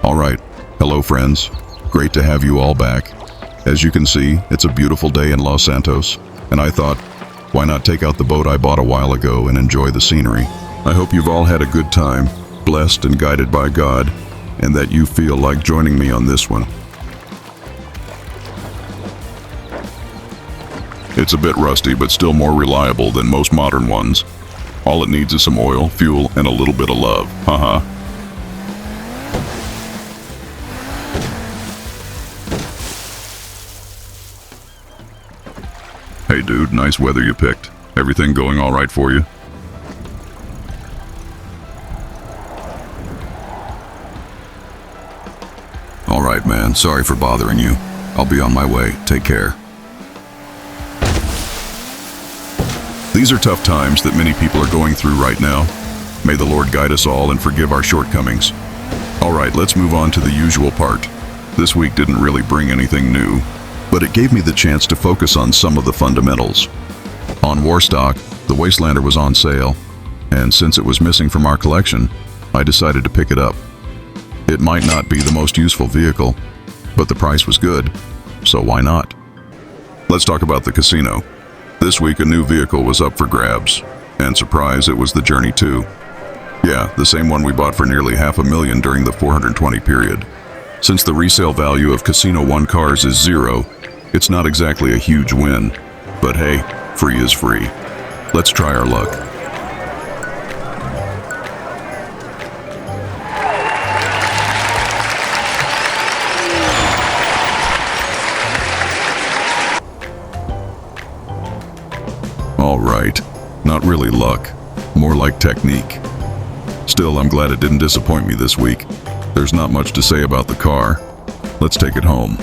Alright, hello friends. Great to have you all back. As you can see, it's a beautiful day in Los Santos, and I thought, why not take out the boat I bought a while ago and enjoy the scenery? I hope you've all had a good time, blessed and guided by God, and that you feel like joining me on this one. It's a bit rusty, but still more reliable than most modern ones. All it needs is some oil, fuel, and a little bit of love. Haha. Hey dude, nice weather you picked. Everything going all right for you? All right, man. Sorry for bothering you. I'll be on my way. Take care. These are tough times that many people are going through right now. May the Lord guide us all and forgive our shortcomings. All right, let's move on to the usual part. This week didn't really bring anything new, but it gave me the chance to focus on some of the fundamentals. On Warstock, the Wastelander was on sale, and since it was missing from our collection, I decided to pick it up. It might not be the most useful vehicle, but the price was good, so why not? Let's talk about the casino. This week a new vehicle was up for grabs, and surprise, it was the Journey 2. Yeah, the same one we bought for nearly $500,000 during the 420 period. Since the resale value of Casino 1 cars is zero, it's not exactly a huge win, but hey, free is free. Let's try our luck. All right, not really luck, more like technique. Still, I'm glad it didn't disappoint me this week. There's not much to say about the car. Let's take it home.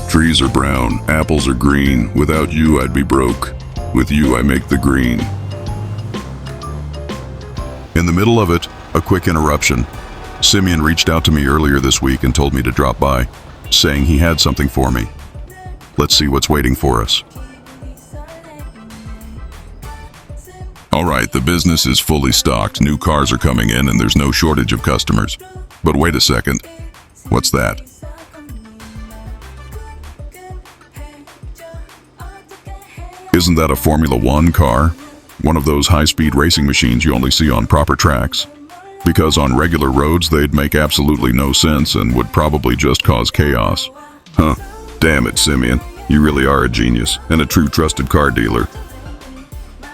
Trees are brown, apples are green. Without you, I'd be broke. With you, I make the green. In the middle of it, a quick interruption. Simeon reached out to me earlier this week and told me to drop by, saying he had something for me. Let's see what's waiting for us. All right, the business is fully stocked. New cars are coming in and there's no shortage of customers. But wait a second. What's that? Isn't that a Formula 1 car? One of those high-speed racing machines you only see on proper tracks. Because on regular roads, they'd make absolutely no sense and would probably just cause chaos. Huh. Damn it, Simeon. You really are a genius and a true trusted car dealer.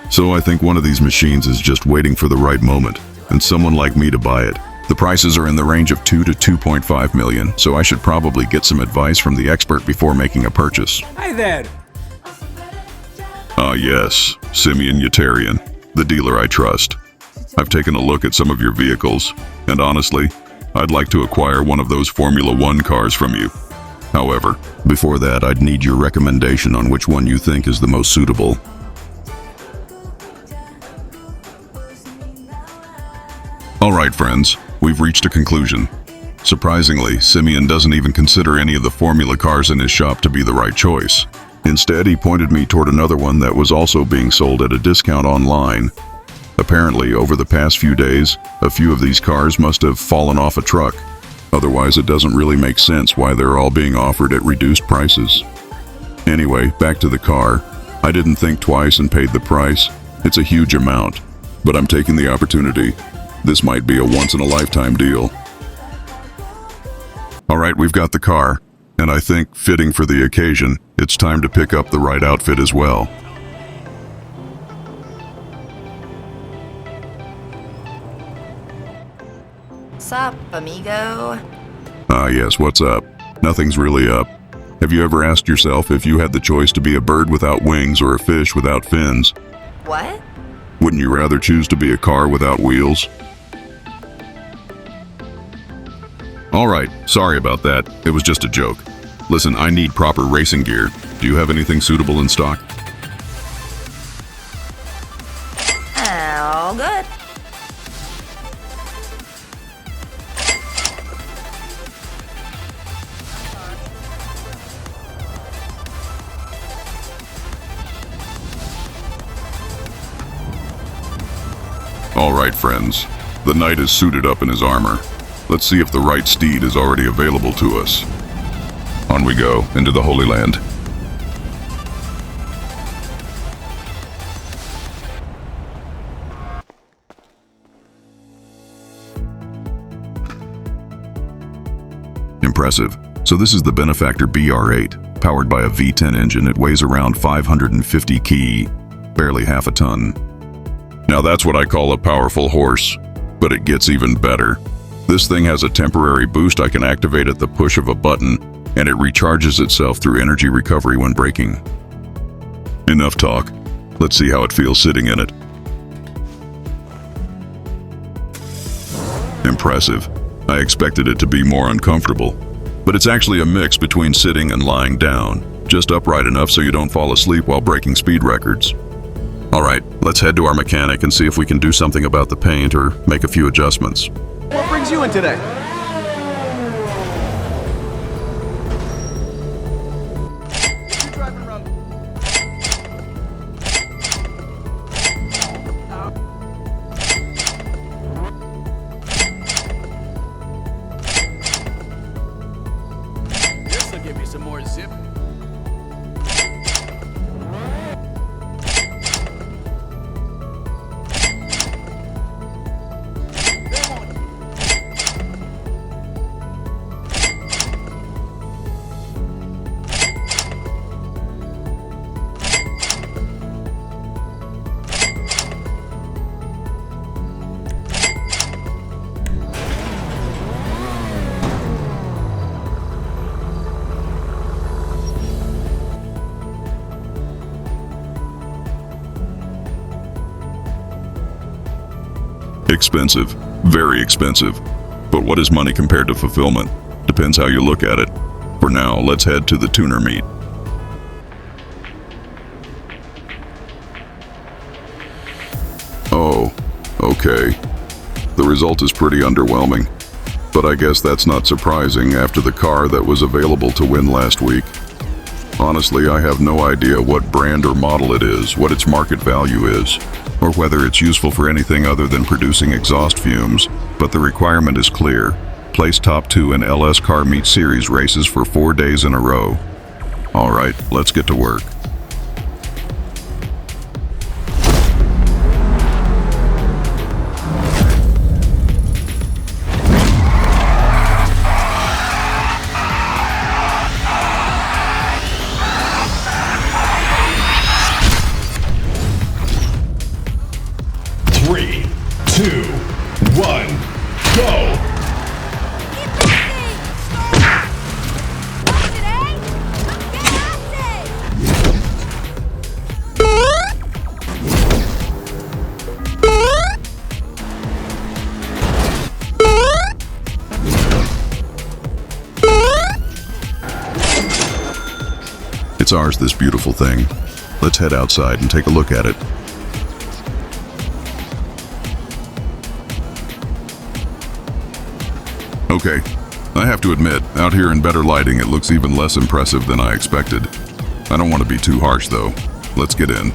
So I think one of these machines is just waiting for the right moment and someone like me to buy it. The prices are in the range of $2 to $2.5 million, so I should probably get some advice from the expert before making a purchase. Hi there. Ah yes, Simeon Yetarian, the dealer I trust. I've taken a look at some of your vehicles, and honestly, I'd like to acquire one of those Formula 1 cars from you. However, before that, I'd need your recommendation on which one you think is the most suitable. All right, friends, we've reached a conclusion. Surprisingly, Simeon doesn't even consider any of the Formula cars in his shop to be the right choice. Instead, he pointed me toward another one that was also being sold at a discount online. Apparently, over the past few days, a few of these cars must have fallen off a truck. Otherwise, it doesn't really make sense why they're all being offered at reduced prices. Anyway, back to the car. I didn't think twice and paid the price. It's a huge amount, but I'm taking the opportunity. This might be a once-in-a-lifetime deal. All right, we've got the car, and I think, fitting for the occasion, it's time to pick up the right outfit as well. Sup, amigo? Ah yes, what's up? Nothing's really up. Have you ever asked yourself if you had the choice to be a bird without wings or a fish without fins? What? Wouldn't you rather choose to be a car without wheels? Alright, sorry about that. It was just a joke. Listen, I need proper racing gear. Do you have anything suitable in stock? All good. All right, friends. The knight is suited up in his armor. Let's see if the right steed is already available to us. On we go, into the Holy Land. Impressive. So this is the Benefactor BR8, powered by a V10 engine. It weighs around 550 kg, barely half a ton. Now that's what I call a powerful horse, but it gets even better. This thing has a temporary boost I can activate at the push of a button, and it recharges itself through energy recovery when braking. Enough talk. Let's see how it feels sitting in it. Impressive. I expected it to be more uncomfortable, but it's actually a mix between sitting and lying down, just upright enough so you don't fall asleep while breaking speed records. All right, let's head to our mechanic and see if we can do something about the paint or make a few adjustments. What brings you in today? You driving around? This'll give you some more zip. Expensive, very expensive. But what is money compared to fulfillment? Depends how you look at it. For now, let's head to the tuner meet. Oh, okay. The result is pretty underwhelming. But I guess that's not surprising after the car that was available to win last week. Honestly, I have no idea what brand or model it is, what its market value is, or whether it's useful for anything other than producing exhaust fumes, but the requirement is clear. Place top 2 in LS Car Meet Series races for 4 days in a row. All right, let's get to work. It's ours, this beautiful thing. Let's head outside and take a look at it. Okay, I have to admit, out here in better lighting it looks even less impressive than I expected. I don't want to be too harsh though. Let's get in.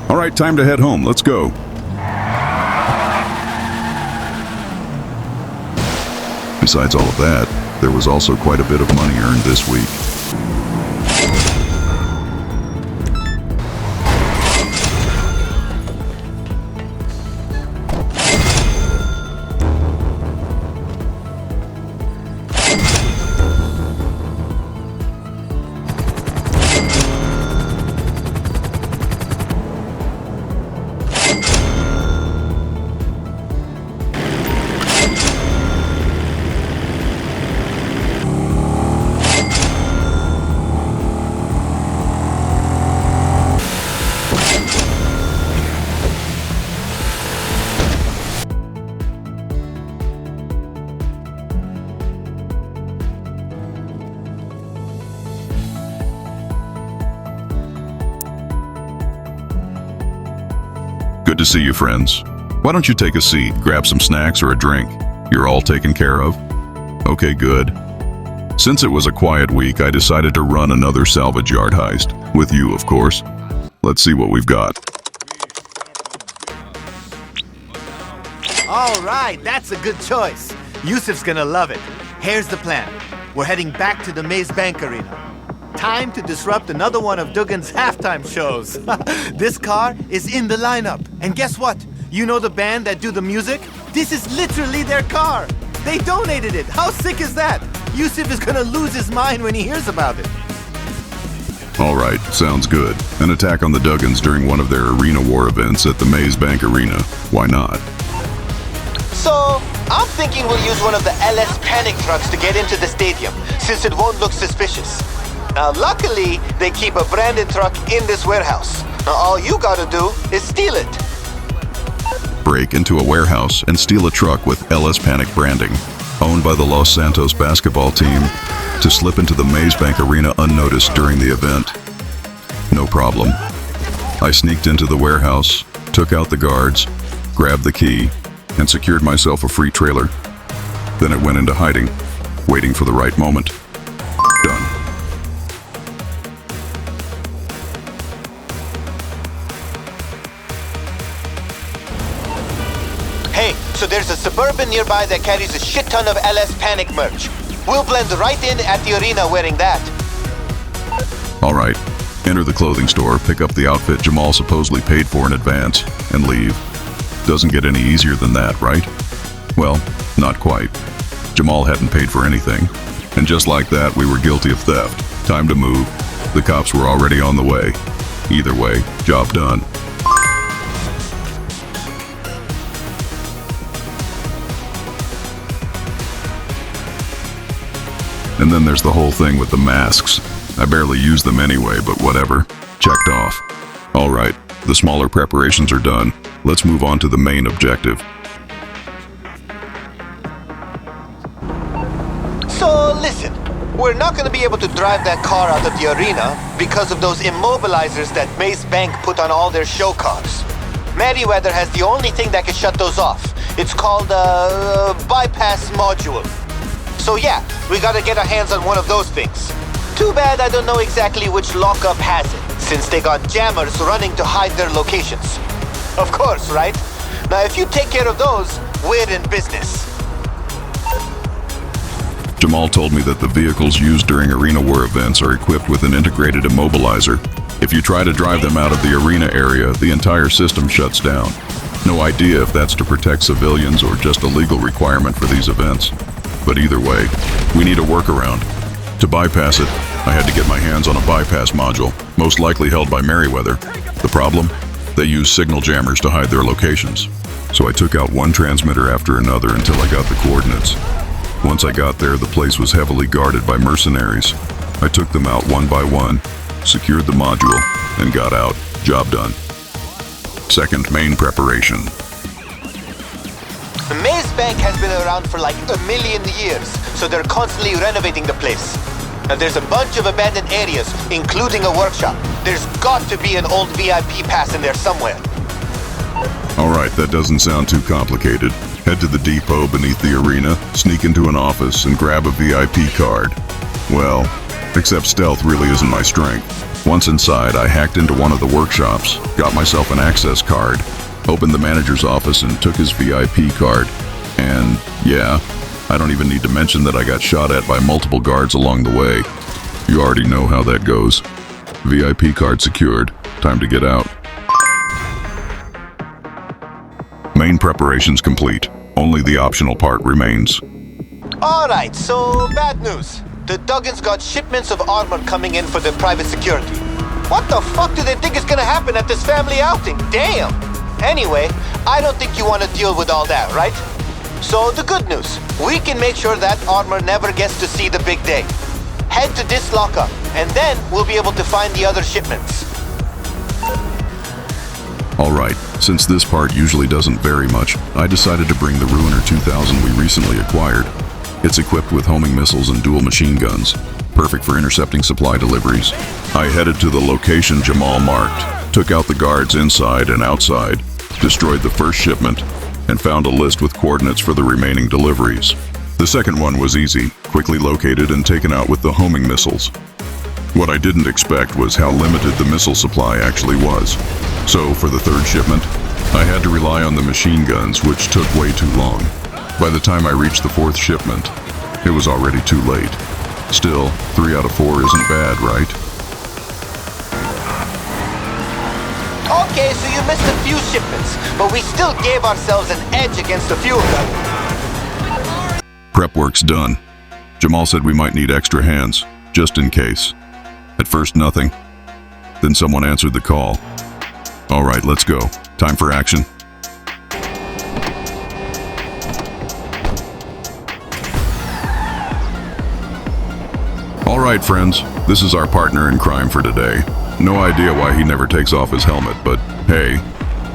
All right, time to head home. Let's go. Besides all of that, there was also quite a bit of money earned this week. Good to see you, friends. Why don't you take a seat, grab some snacks or a drink? You're all taken care of? Okay, good. Since it was a quiet week, I decided to run another salvage yard heist. With you, of course. Let's see what we've got. All right, that's a good choice. Yusuf's gonna love it. Here's the plan. We're heading back to the Maze Bank Arena. Time to disrupt another one of Duggan's halftime shows. This car is in the lineup. And guess what? You know the band that do the music? This is literally their car. They donated it. How sick is that? Yusuf is gonna lose his mind when he hears about it. All right, sounds good. An attack on the Duggans during one of their arena war events at the Maze Bank Arena. Why not? So, I'm thinking we'll use one of the LS panic trucks to get into the stadium, since it won't look suspicious. Now, luckily, they keep a branded truck in this warehouse. Now, all you gotta do is steal it. Break into a warehouse and steal a truck with LS Panic branding, owned by the Los Santos basketball team, to slip into the Maze Bank Arena unnoticed during the event. No problem. I sneaked into the warehouse, took out the guards, grabbed the key, and secured myself a free trailer. Then I went into hiding, waiting for the right moment. Done. Hey, so there's a Suburban nearby that carries a shit ton of LS Panic merch. We'll blend right in at the arena wearing that. All right. Enter the clothing store, pick up the outfit Jamal supposedly paid for in advance, and leave. Doesn't get any easier than that, right? Well, not quite. Jamal hadn't paid for anything. And just like that, we were guilty of theft. Time to move. The cops were already on the way. Either way, job done. And then there's the whole thing with the masks. I barely use them anyway, but whatever. Checked off. All right, the smaller preparations are done. Let's move on to the main objective. So listen, we're not gonna be able to drive that car out of the arena because of those immobilizers that Maze Bank put on all their show cars. Merriweather has the only thing that can shut those off. It's called a bypass module. So yeah, we gotta get our hands on one of those things. Too bad I don't know exactly which lockup has it, since they got jammers running to hide their locations. Of course, right? Now if you take care of those, we're in business. Jamal told me that the vehicles used during arena war events are equipped with an integrated immobilizer. If you try to drive them out of the arena area, the entire system shuts down. No idea if that's to protect civilians or just a legal requirement for these events. But either way, we need a workaround. To bypass it, I had to get my hands on a bypass module, most likely held by Merriweather. The problem? They use signal jammers to hide their locations. So I took out one transmitter after another until I got the coordinates. Once I got there, the place was heavily guarded by mercenaries. I took them out one by one, secured the module, and got out. Job done. Second main preparation. The Maze Bank has been around for like a million years, so they're constantly renovating the place. And there's a bunch of abandoned areas, including a workshop. There's got to be an old VIP pass in there somewhere. All right, that doesn't sound too complicated. Head to the depot beneath the arena, sneak into an office, and grab a VIP card. Well, except stealth really isn't my strength. Once inside, I hacked into one of the workshops, got myself an access card, opened the manager's office and took his VIP card. And yeah, I don't even need to mention that I got shot at by multiple guards along the way. You already know how that goes. VIP card secured. Time to get out. Main preparations complete. Only the optional part remains. Alright, so bad news. The Duggans got shipments of armor coming in for their private security. What the fuck do they think is gonna happen at this family outing? Damn! Anyway, I don't think you want to deal with all that, right? So the good news, we can make sure that armor never gets to see the big day. Head to this lockup, and then we'll be able to find the other shipments. Alright, since this part usually doesn't vary much, I decided to bring the Ruiner 2000 we recently acquired. It's equipped with homing missiles and dual machine guns, perfect for intercepting supply deliveries. I headed to the location Jamal marked, took out the guards inside and outside, destroyed the first shipment, and found a list with coordinates for the remaining deliveries. The second one was easy. quickly located and taken out with the homing missiles. What I didn't expect was how limited the missile supply actually was. So, for the third shipment, I had to rely on the machine guns, which took way too long. By the time I reached the fourth shipment, it was already too late. Still, 3 out of 4 isn't bad, right? Okay, so you missed a few shipments, but we still gave ourselves an edge against the fuel gun. Prep work's done. Jamal said we might need extra hands, just in case. At first, nothing. Then someone answered the call. All right, let's go. Time for action. All right, friends, this is our partner in crime for today. No idea why he never takes off his helmet, but hey,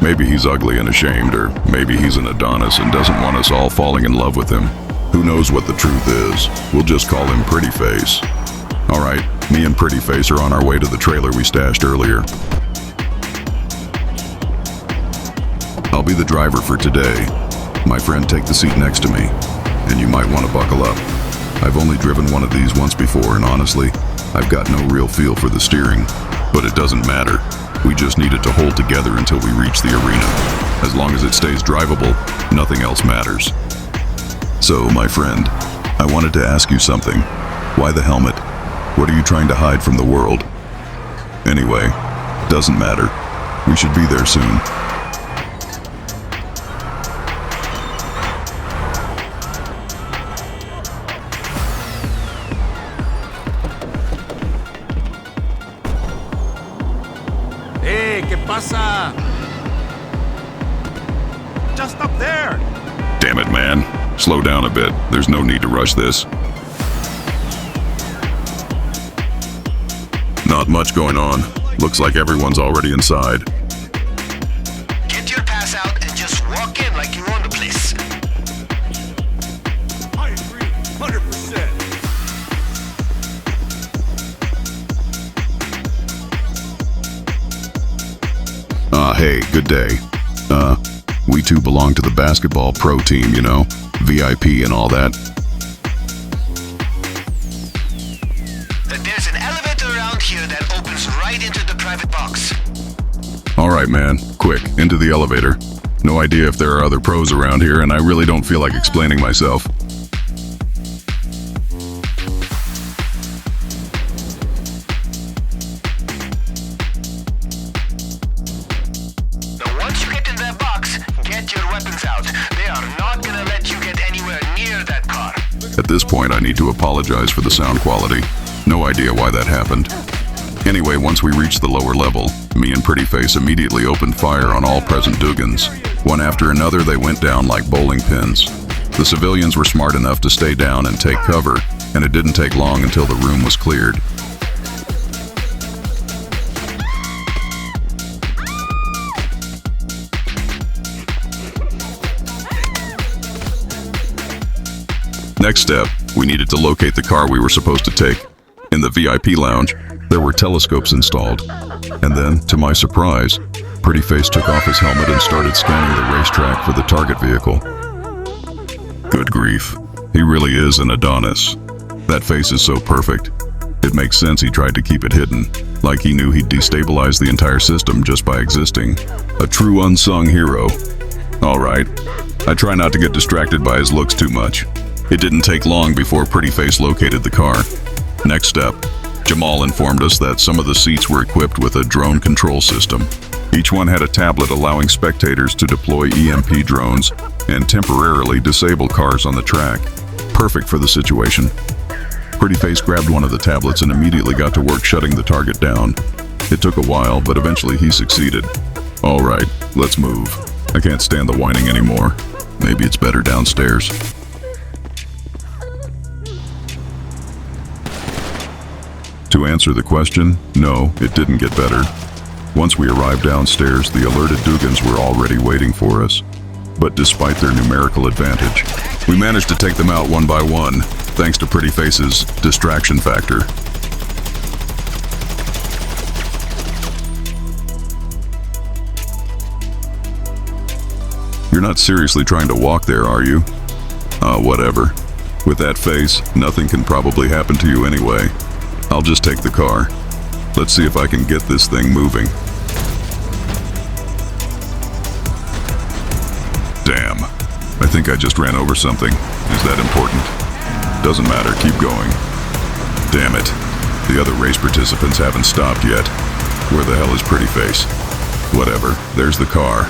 maybe he's ugly and ashamed, or maybe he's an Adonis and doesn't want us all falling in love with him. Who knows what the truth is? We'll just call him Pretty Face. All right, me and Pretty Face are on our way to the trailer we stashed earlier. I'll be the driver for today. My friend, take the seat next to me, and you might want to buckle up. I've only driven one of these once before, and honestly, I've got no real feel for the steering, but it doesn't matter. We just need it to hold together until we reach the arena. As long as it stays drivable, nothing else matters. So, my friend, I wanted to ask you something. Why the helmet? What are you trying to hide from the world? Anyway, doesn't matter. We should be there soon. Hey, ¿qué pasa? Just up there. Damn it, man. Slow down a bit. There's no need to rush this. Not much going on. Looks like everyone's already inside. Get your pass out and just walk in like you own the place. I agree, 100%. Hey, good day. We two belong to the basketball pro team, you know, VIP and all that. There's an elevator around here that opens right into the private box. All right, man, quick, into the elevator. No idea if there are other pros around here, and I really don't feel like explaining myself. Now once you get in that box, get your weapons out. They are not gonna let you get anywhere near that car. At this point, I need to apologize for the sound quality. No idea why that happened. Anyway, once we reached the lower level, me and Pretty Face immediately opened fire on all present Duggans. One after another, they went down like bowling pins. The civilians were smart enough to stay down and take cover, and it didn't take long until the room was cleared. Next step, we needed to locate the car we were supposed to take. In the VIP lounge, there were telescopes installed. And then, to my surprise, Pretty Face took off his helmet and started scanning the racetrack for the target vehicle. Good grief. He really is an Adonis. That face is so perfect. It makes sense he tried to keep it hidden, like he knew he'd destabilize the entire system just by existing. A true unsung hero. All right, I try not to get distracted by his looks too much. It didn't take long before Pretty Face located the car. Next step, Jamal informed us that some of the seats were equipped with a drone control system. Each one had a tablet allowing spectators to deploy EMP drones and temporarily disable cars on the track. Perfect for the situation. Pretty Face grabbed one of the tablets and immediately got to work shutting the target down. It took a while, but eventually he succeeded. All right, let's move. I can't stand the whining anymore. Maybe it's better downstairs. To answer the question, no, it didn't get better. Once we arrived downstairs, the alerted Duggans were already waiting for us. But despite their numerical advantage, we managed to take them out one by one, thanks to Pretty Face's distraction factor. You're not seriously trying to walk there, are you? Whatever. With that face, nothing can probably happen to you anyway. I'll just take the car. Let's see if I can get this thing moving. Damn. I think I just ran over something. Is that important? Doesn't matter, keep going. Damn it. The other race participants haven't stopped yet. Where the hell is Pretty Face? Whatever, there's the car.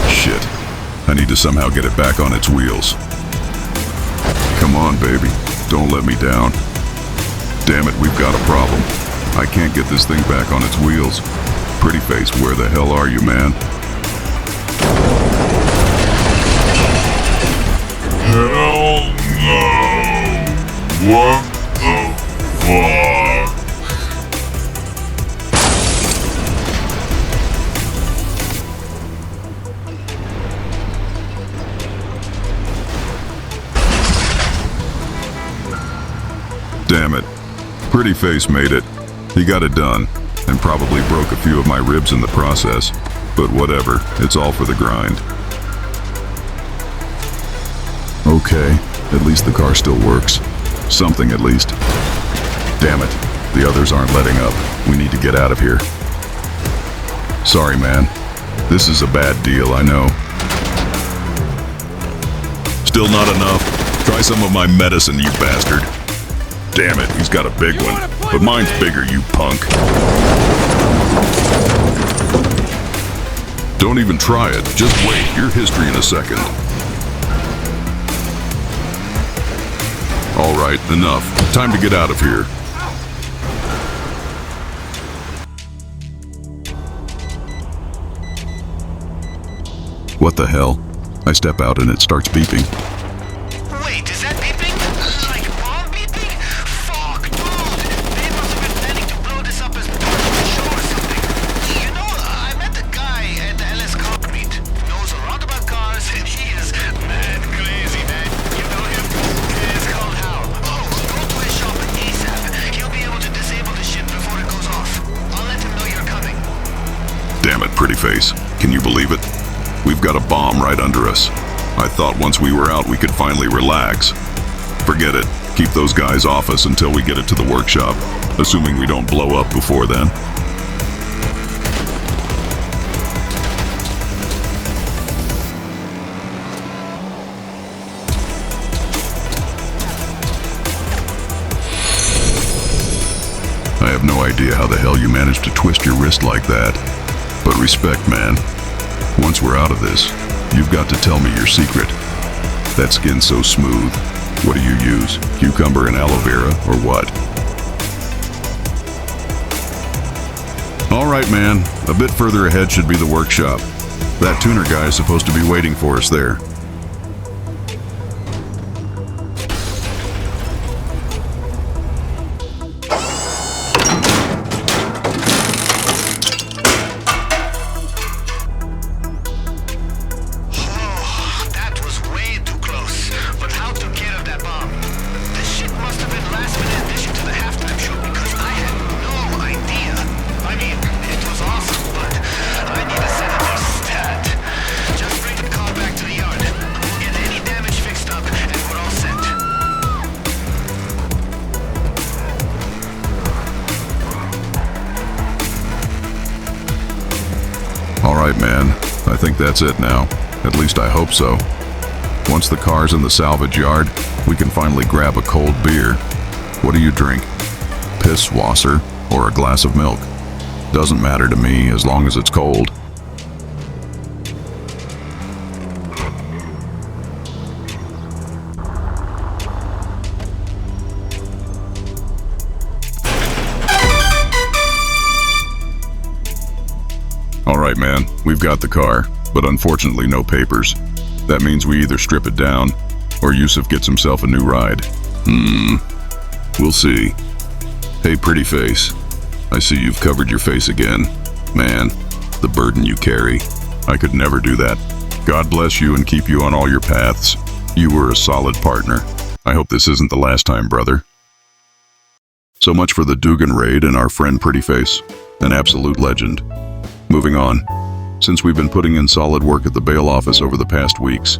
Shit. I need to somehow get it back on its wheels. Come on, baby. Don't let me down. Damn it, we've got a problem. I can't get this thing back on its wheels. Pretty Face, where the hell are you, man? Hell no. What the fuck? Damn it. Pretty Face made it. He got it done, and probably broke a few of my ribs in the process. But whatever, it's all for the grind. Okay, at least the car still works. Something at least. Damn it, the others aren't letting up. We need to get out of here. Sorry, man. This is a bad deal, I know. Still not enough? Try some of my medicine, you bastard. Damn it, he's got a big one. But mine's bigger, you punk. Don't even try it. Just wait. Your history in a second. All right, enough. Time to get out of here. What the hell? I step out and it starts beeping. Wait, is that beeping? Like bomb beeping? Fuck, dude! They must have been planning to blow this up as part of the show or something. You know, I met the guy at the LS Concrete. Knows a lot about cars, and he is mad crazy, man. You know him? It's called Hal. Oh, go to his shop ASAP. He'll be able to disable the shit before it goes off. I'll let him know you're coming. Damn it, Pretty Face. Can you believe it? We've got a bomb right under us. I thought once we were out we could finally relax. Forget it. Keep those guys off us until we get it to the workshop, assuming we don't blow up before then. I have no idea how the hell you managed to twist your wrist like that. But respect, man. Once we're out of this, you've got to tell me your secret. That skin's so smooth. What do you use? Cucumber and aloe vera, or what? All right, man. A bit further ahead should be the workshop. That tuner guy is supposed to be waiting for us there. Alright, man. I think that's it now. At least I hope so. Once the car's in the salvage yard, we can finally grab a cold beer. What do you drink? Piss wasser or a glass of milk? Doesn't matter to me as long as it's cold. Alright, man, we've got the car, but unfortunately no papers. That means we either strip it down, or Yusuf gets himself a new ride. We'll see. Hey, Pretty Face. I see you've covered your face again. Man, the burden you carry. I could never do that. God bless you and keep you on all your paths. You were a solid partner. I hope this isn't the last time, brother. So much for the Duggan raid and our friend Pretty Face. An absolute legend. Moving on. Since we've been putting in solid work at the bail office over the past weeks,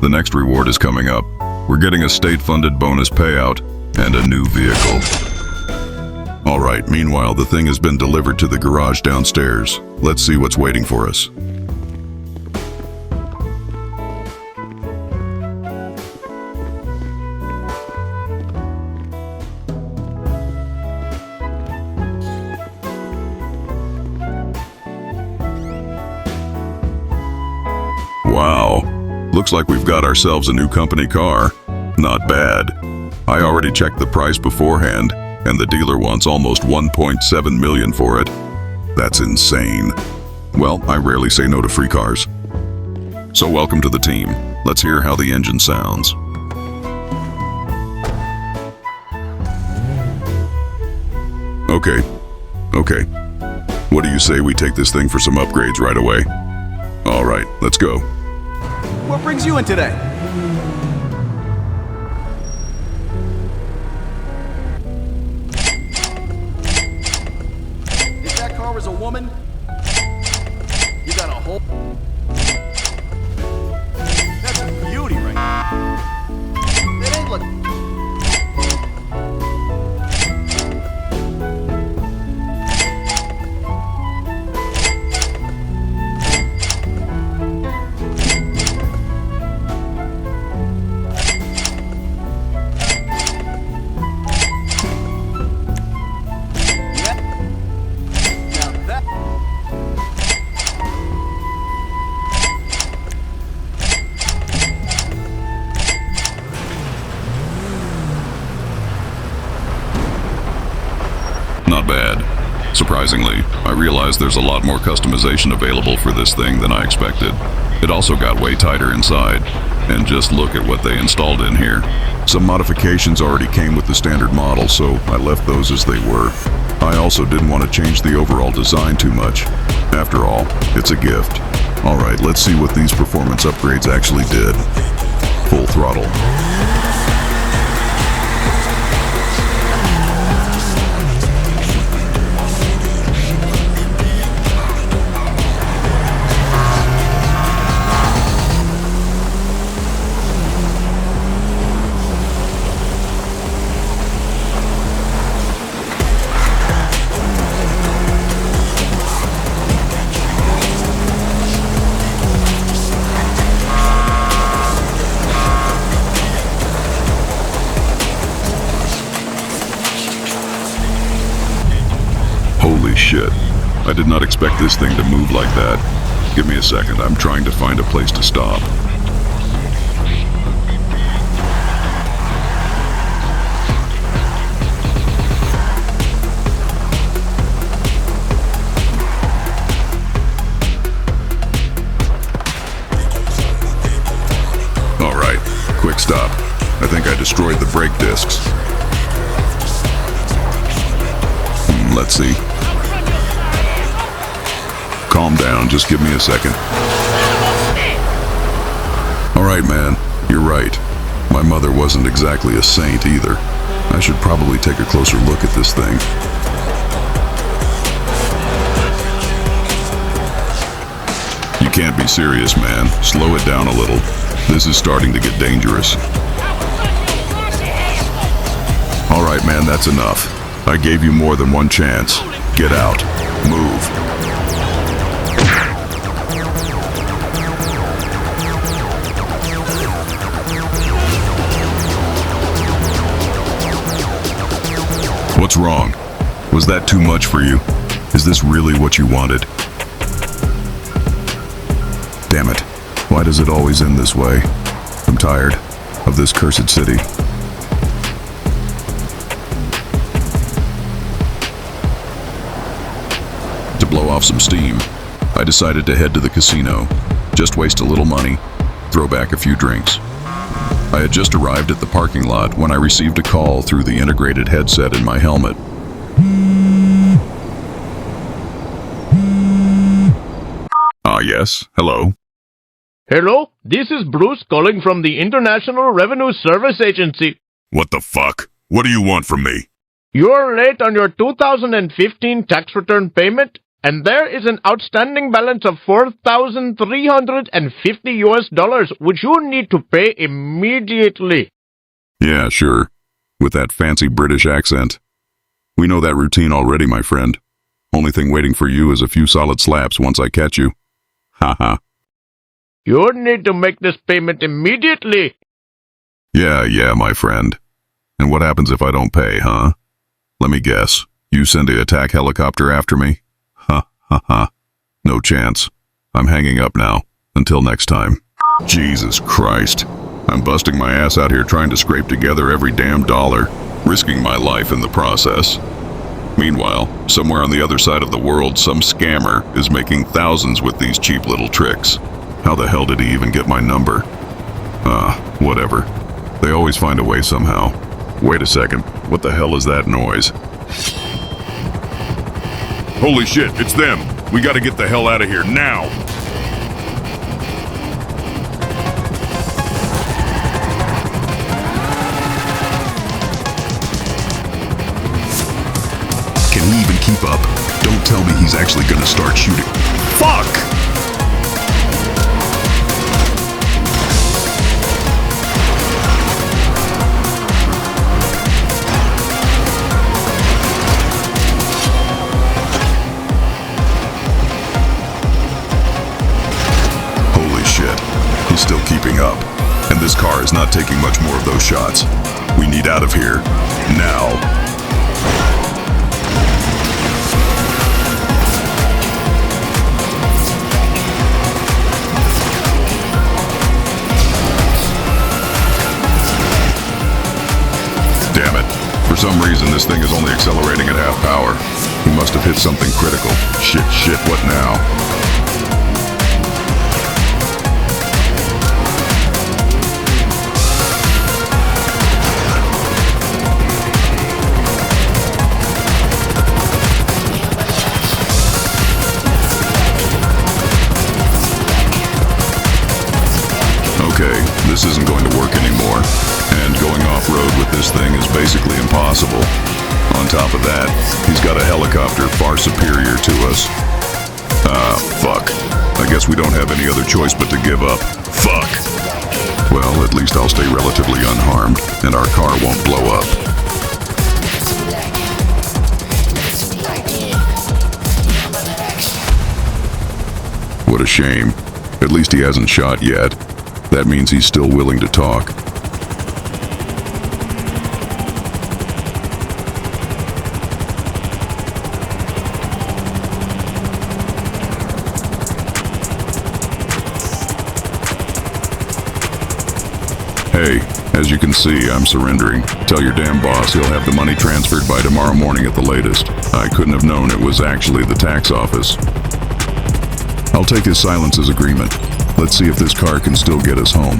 the next reward is coming up. We're getting a state-funded bonus payout and a new vehicle. All right, meanwhile, the thing has been delivered to the garage downstairs. Let's see what's waiting for us. Wow, looks like we've got ourselves a new company car. Not bad. I already checked the price beforehand, and the dealer wants almost 1.7 million for it. That's insane. Well, I rarely say no to free cars. So welcome to the team. Let's hear how the engine sounds. Okay. What do you say we take this thing for some upgrades right away? All right, let's go. What brings you in today? If that car was a woman, you got a whole... That's a beauty right now. It ain't looking... Not bad. Surprisingly, I realized there's a lot more customization available for this thing than I expected. It also got way tighter inside. And just look at what they installed in here. Some modifications already came with the standard model, so I left those as they were. I also didn't want to change the overall design too much. After all, it's a gift. Alright, let's see what these performance upgrades actually did. Full throttle. Holy shit. I did not expect this thing to move like that. Give me a second, I'm trying to find a place to stop. Alright, quick stop. I think I destroyed the brake discs. Let's see. Calm down, just give me a second. Alright, man, you're right. My mother wasn't exactly a saint either. I should probably take a closer look at this thing. You can't be serious, man. Slow it down a little. This is starting to get dangerous. Alright, man, that's enough. I gave you more than one chance. Get out. Move. What's wrong? Was that too much for you? Is this really what you wanted? Damn it. Why does it always end this way? I'm tired of this cursed city. To blow off some steam, I decided to head to the casino. Just waste a little money, throw back a few drinks. I had just arrived at the parking lot when I received a call through the integrated headset in my helmet. Ah, yes. Hello. Hello, this is Bruce calling from the International Revenue Service Agency. What the fuck? What do you want from me? You're late on your 2015 tax return payment, and there is an outstanding balance of $4,350 US, which you need to pay immediately. Yeah, sure. With that fancy British accent. We know that routine already, my friend. Only thing waiting for you is a few solid slaps once I catch you. Ha ha. You need to make this payment immediately. Yeah, my friend. And what happens if I don't pay, huh? Let me guess. You send the attack helicopter after me? Ha ha ha. No chance. I'm hanging up now. Until next time. Jesus Christ. I'm busting my ass out here trying to scrape together every damn dollar, risking my life in the process. Meanwhile, somewhere on the other side of the world, some scammer is making thousands with these cheap little tricks. How the hell did he even get my number? Whatever. They always find a way somehow. Wait a second. What the hell is that noise? Holy shit, it's them. We gotta get the hell out of here now. Can he even keep up? Don't tell me he's actually gonna start shooting. Fuck! Holy shit. He's still keeping up. And this car is not taking much more of those shots. We need out of here. Now. Damn it. For some reason, this thing is only accelerating at half power. He must have hit something critical. Shit, what now? Okay, this isn't going to work anymore. And going off-road with this thing is basically impossible. On top of that, he's got a helicopter far superior to us. Fuck. I guess we don't have any other choice but to give up. Fuck. Well, at least I'll stay relatively unharmed, and our car won't blow up. What a shame. At least he hasn't shot yet. That means he's still willing to talk. Hey, as you can see, I'm surrendering. Tell your damn boss he'll have the money transferred by tomorrow morning at the latest. I couldn't have known it was actually the tax office. I'll take his silence as agreement. Let's see if this car can still get us home.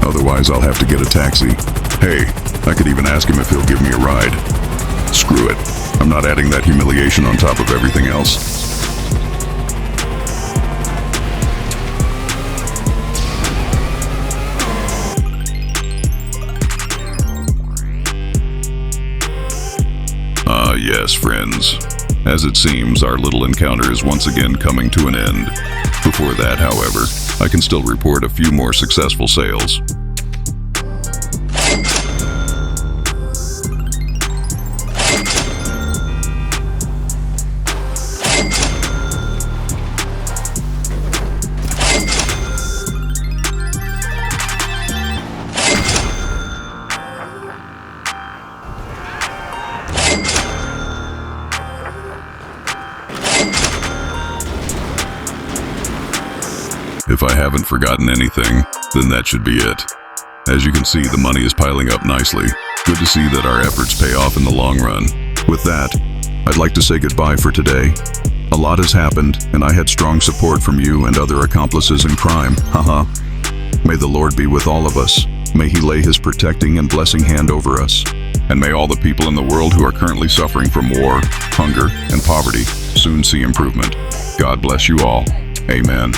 Otherwise, I'll have to get a taxi. Hey, I could even ask him if he'll give me a ride. Screw it. I'm not adding that humiliation on top of everything else. Yes, friends. As it seems, our little encounter is once again coming to an end. Before that, however, I can still report a few more successful sales. If I haven't forgotten anything, then that should be it. As you can see, the money is piling up nicely. Good to see that our efforts pay off in the long run. With that, I'd like to say goodbye for today. A lot has happened, and I had strong support from you and other accomplices in crime. Haha. May the Lord be with all of us. May He lay His protecting and blessing hand over us. And may all the people in the world who are currently suffering from war, hunger, and poverty soon see improvement. God bless you all. Amen.